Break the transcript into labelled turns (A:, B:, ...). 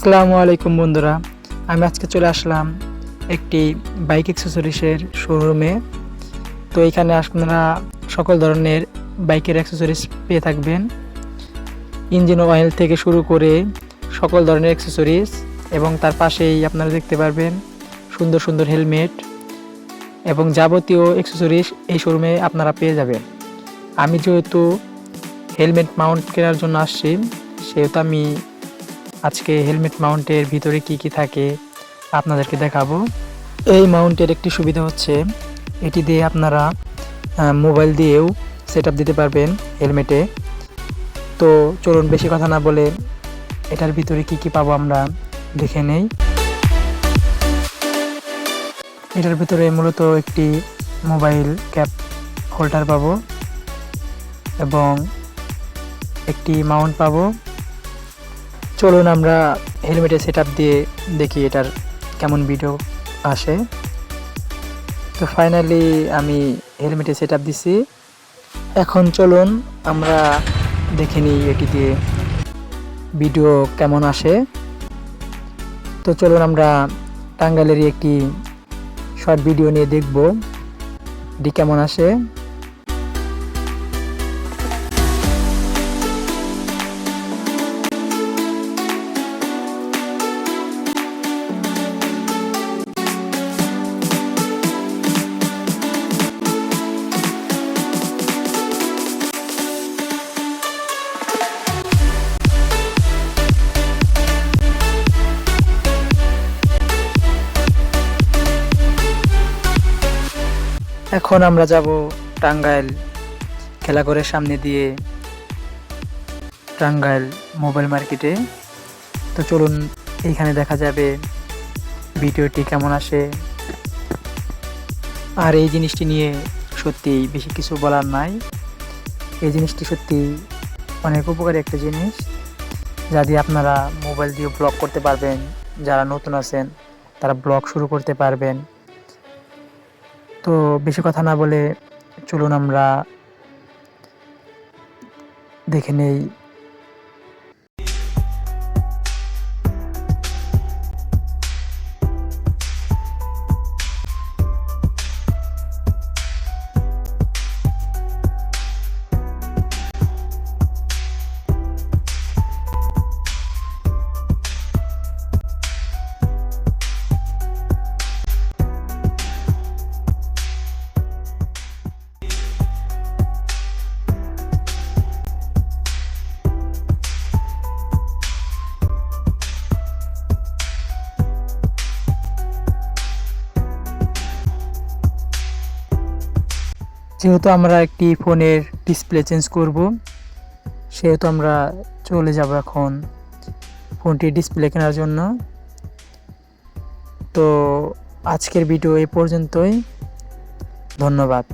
A: আসসালামু আলাইকুম বন্ধুরা, আমি আজকে চলে আসলাম একটি বাইক অ্যাক্সেসরিজের শোরুমে। তো এখানে আপনারা সকল ধরনের বাইকের অ্যাক্সেসরিজ পেয়ে থাকবেন, ইঞ্জিন অয়েল থেকে শুরু করে সকল ধরনের অ্যাক্সেসরিজ, এবং তার পাশেই আপনারা দেখতে পারবেন সুন্দর সুন্দর হেলমেট এবং যাবতীয় অ্যাক্সেসরিজ এই শোরুমে আপনারা পেয়ে যাবেন। আমি যেহেতু হেলমেট মাউন্ট কেনার জন্য আসছি, সেহেতু আমি আজকে হেলমেট মাউন্টের ভিতরে কি কি থাকে আপনাদেরকে দেখাবো। এই মাউন্টের একটি সুবিধা হচ্ছে এটি দিয়ে আপনারা মোবাইল দিয়েও সেটআপ দিতে পারবেন হেলমেটে। তো চলুন বেশি কথা না বলে এটার ভিতরে কি কি পাবো আমরা দেখে নেই। এটার ভিতরে মূলত একটি মোবাইল ক্যাপ হোল্ডার পাবো এবং একটি মাউন্ট পাবো। চলুন আমরা হেলমেটের সেটআপ দিয়ে দেখি এটার কেমন ভিডিও আসে। তো ফাইনালি আমি হেলমেটের সেটআপ দিছি। এখন চলুন আমরা দেখে নিই এটি দিয়ে ভিডিও কেমন আসে। তো চলুন আমরা টাঙ্গাইলেরই একটি শর্ট ভিডিও নিয়ে দেখব এটি কেমন আসে। এখন আমরা যাব টাঙ্গাইল খেলাঘরের সামনে দিয়ে টাঙ্গাইল মোবাইল মার্কেটে। তো চলুন এইখানে দেখা যাবে ভিডিওটি কেমন আসে। আর এই জিনিসটি নিয়ে সত্যি বেশি কিছু বলার নাই, এই জিনিসটি সত্যি অনেক উপকারী একটা জিনিস, যা দিয়ে আপনারা মোবাইল দিয়ে ব্লগ করতে পারবেন। যারা নতুন আছেন তারা ব্লগ শুরু করতে পারবেন। তো বেশি কথা না বলে চলুন আমরা দেখে নেই। যেহেতু আমরা একটি ফোনের ডিসপ্লে চেঞ্জ করব, সেহেতু আমরা চলে যাব এখন ফোনটির ডিসপ্লে কেনার জন্য। তো আজকের ভিডিও এই পর্যন্তই, ধন্যবাদ।